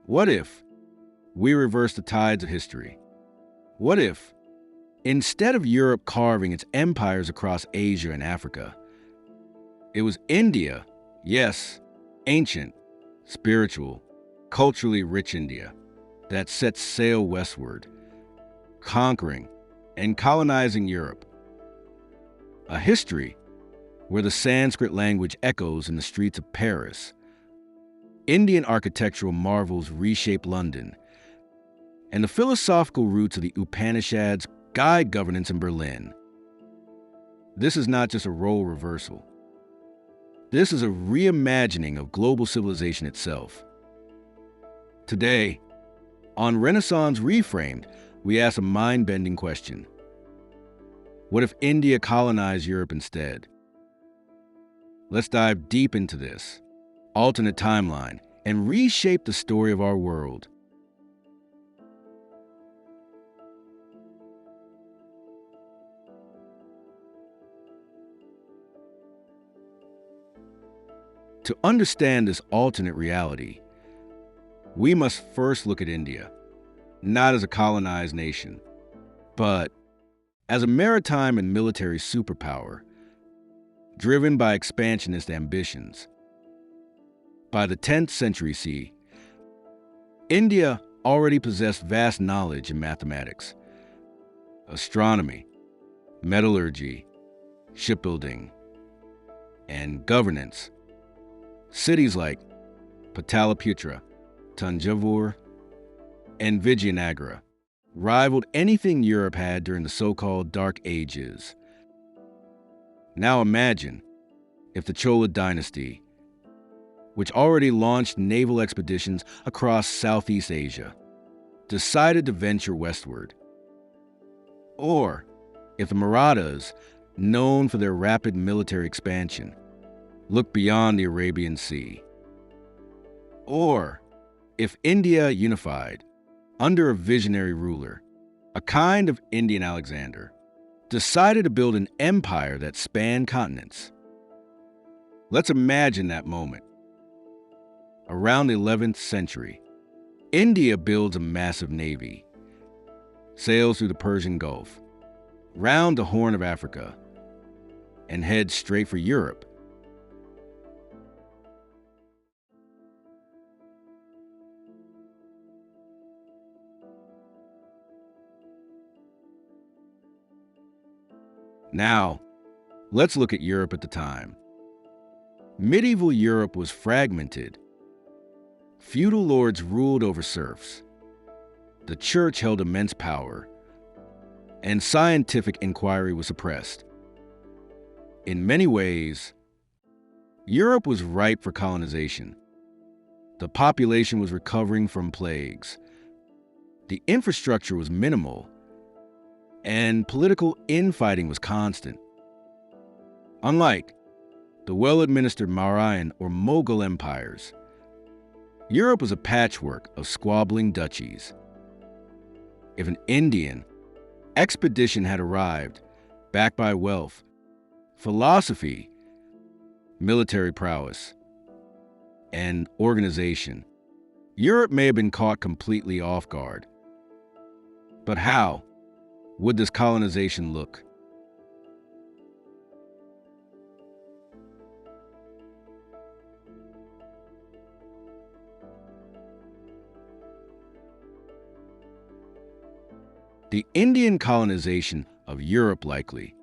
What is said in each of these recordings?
What if we reverse the tides of history? What if, instead of Europe carving its empires across Asia and Africa, it was India, yes, ancient, spiritual, culturally rich India, that set sail westward, conquering and colonizing Europe? A history where the Sanskrit language echoes in the streets of Paris, Indian architectural marvels reshape London, and the philosophical roots of the Upanishads guide governance in Berlin. This is not just a role reversal. This is a reimagining of global civilization itself. Today, on Renaissance Reframed, we ask a mind-bending question. What if India colonized Europe instead? Let's dive deep into this alternate timeline and reshape the story of our world. To understand this alternate reality, we must first look at India, not as a colonized nation, but as a maritime and military superpower, driven by expansionist ambitions. By the 10th century CE, India already possessed vast knowledge in mathematics, astronomy, metallurgy, shipbuilding, and governance. Cities like Pataliputra, Tanjavur, and Vijayanagara rivaled anything Europe had during the so-called Dark Ages. Now imagine if the Chola dynasty, which already launched naval expeditions across Southeast Asia, decided to venture westward. Or if the Marathas, known for their rapid military expansion, looked beyond the Arabian Sea. Or if India unified under a visionary ruler, a kind of Indian Alexander, decided to build an empire that spanned continents. Let's imagine that moment. Around the 11th century, India builds a massive navy, sails through the Persian Gulf, round the Horn of Africa, and heads straight for Europe. Now, let's look at Europe at the time. Medieval Europe was fragmented. Feudal lords ruled over serfs. The church held immense power, and scientific inquiry was suppressed. In many ways, Europe was ripe for colonization. The population was recovering from plagues. The infrastructure was minimal, and political infighting was constant. Unlike the well-administered Mauryan or Mughal empires, Europe was a patchwork of squabbling duchies. If an Indian expedition had arrived, backed by wealth, philosophy, military prowess, and organization, Europe may have been caught completely off guard. But how would this colonization look? The Indian colonization of Europe likely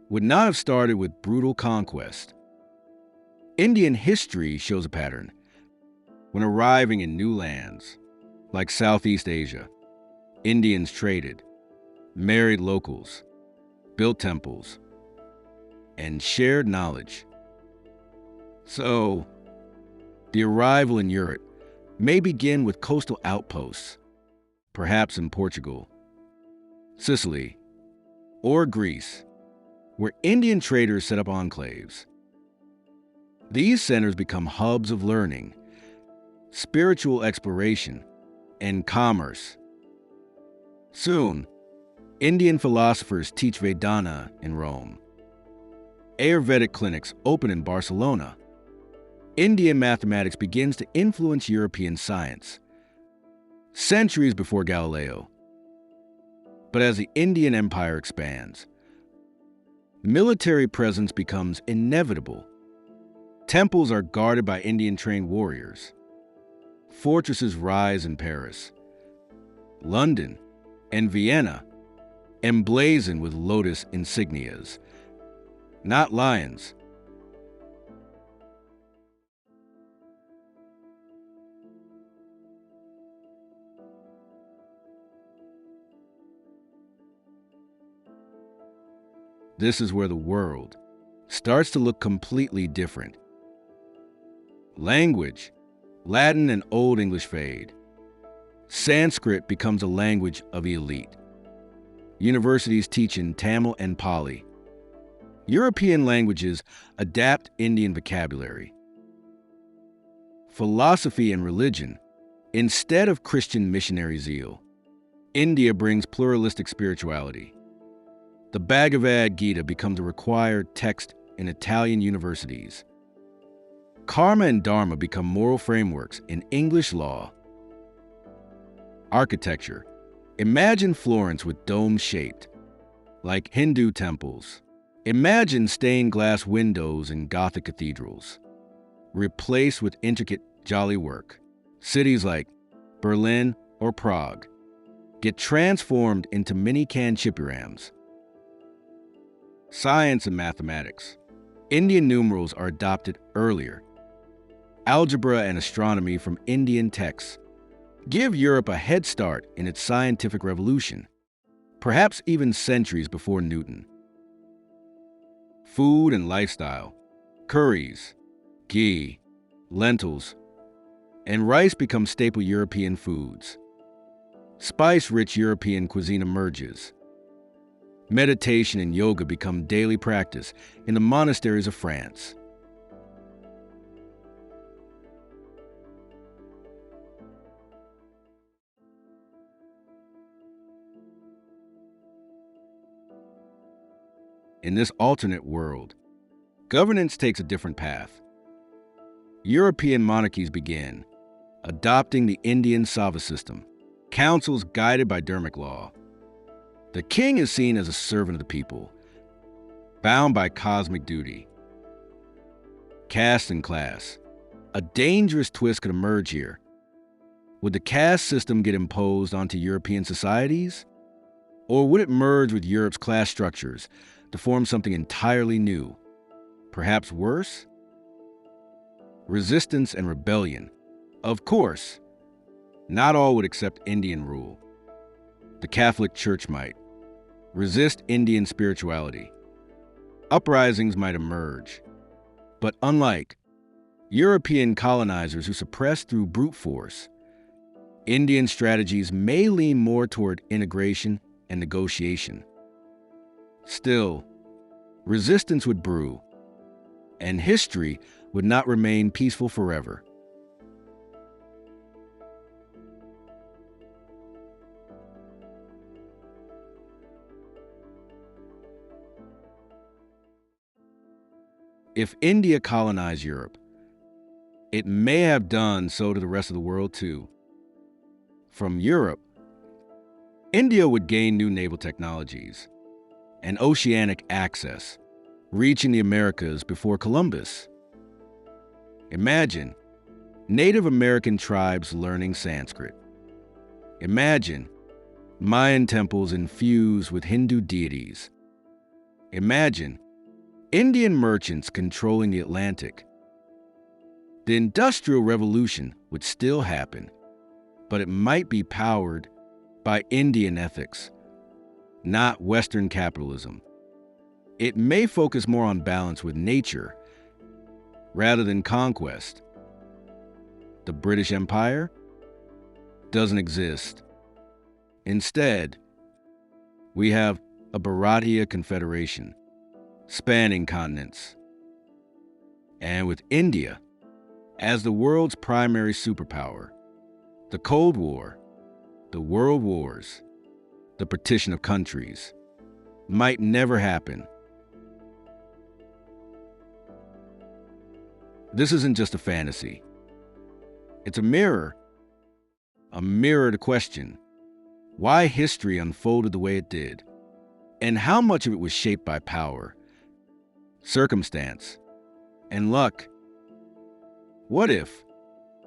would not have started with brutal conquest. Indian history shows a pattern. When arriving in new lands, like Southeast Asia, Indians traded, married locals, built temples, and shared knowledge. So, the arrival in Europe may begin with coastal outposts, perhaps in Portugal, Sicily, or Greece, where Indian traders set up enclaves. These centers become hubs of learning, spiritual exploration, and commerce. Soon, Indian philosophers teach Vedanta in Rome. Ayurvedic clinics open in Barcelona. Indian mathematics begins to influence European science, centuries before Galileo. But as the Indian Empire expands, military presence becomes inevitable. Temples are guarded by Indian-trained warriors. Fortresses rise in Paris, London, and Vienna, emblazoned with lotus insignias, not lions. This is where the world starts to look completely different. Language, Latin and Old English fade. Sanskrit becomes a language of the elite. Universities teach in Tamil and Pali. European languages adapt Indian vocabulary. Philosophy and religion, instead of Christian missionary zeal, India brings pluralistic spirituality. The Bhagavad Gita becomes a required text in Italian universities. Karma and Dharma become moral frameworks in English law. Architecture. Imagine Florence with dome-shaped, like Hindu temples. Imagine stained glass windows in Gothic cathedrals, replaced with intricate jolly work. Cities like Berlin or Prague get transformed into mini Kanchipurams. Science and mathematics. Indian numerals are adopted earlier. Algebra and astronomy from Indian texts give Europe a head start in its scientific revolution, perhaps even centuries before Newton. Food and lifestyle. Curries, ghee, lentils, and rice become staple European foods. Spice-rich European cuisine emerges. Meditation and yoga become daily practice in the monasteries of France. In this alternate world, governance takes a different path. European monarchies begin, adopting the Indian Sava system, councils guided by dharmic law. The king is seen as a servant of the people, bound by cosmic duty. Caste and class. A dangerous twist could emerge here. Would the caste system get imposed onto European societies? Or would it merge with Europe's class structures to form something entirely new? Perhaps worse? Resistance and rebellion. Of course, not all would accept Indian rule. The Catholic Church might resist Indian spirituality. Uprisings might emerge. But unlike European colonizers who suppress through brute force, Indian strategies may lean more toward integration and negotiation. Still, resistance would brew, and history would not remain peaceful forever. If India colonized Europe, it may have done so to the rest of the world too. From Europe, India would gain new naval technologies and oceanic access, reaching the Americas before Columbus. Imagine Native American tribes learning Sanskrit. Imagine Mayan temples infused with Hindu deities. Imagine Indian merchants controlling the Atlantic. The Industrial Revolution would still happen, but it might be powered by Indian ethics, not Western capitalism. It may focus more on balance with nature rather than conquest. The British Empire doesn't exist. Instead, we have a Bharatiya Confederation spanning continents. And with India as the world's primary superpower, the Cold War, the World Wars, the partition of countries might never happen. This isn't just a fantasy. It's a mirror a mirror to question why history unfolded the way it did, and how much of it was shaped by power, circumstance, and luck. What if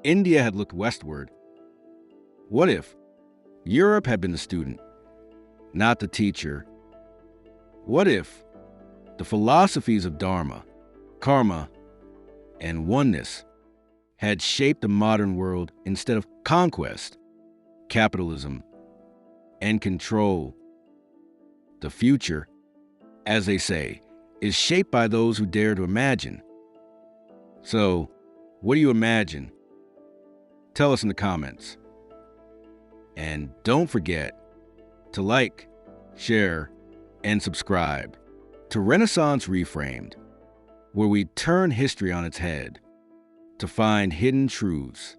India had looked westward? What if Europe had been the student, not the teacher? What if the philosophies of dharma, karma, and oneness had shaped the modern world instead of conquest, capitalism, and control? The future, as they say, is shaped by those who dare to imagine. So, what do you imagine? Tell us in the comments. And don't forget to like, share, and subscribe to Renaissance Reframed, where we turn history on its head to find hidden truths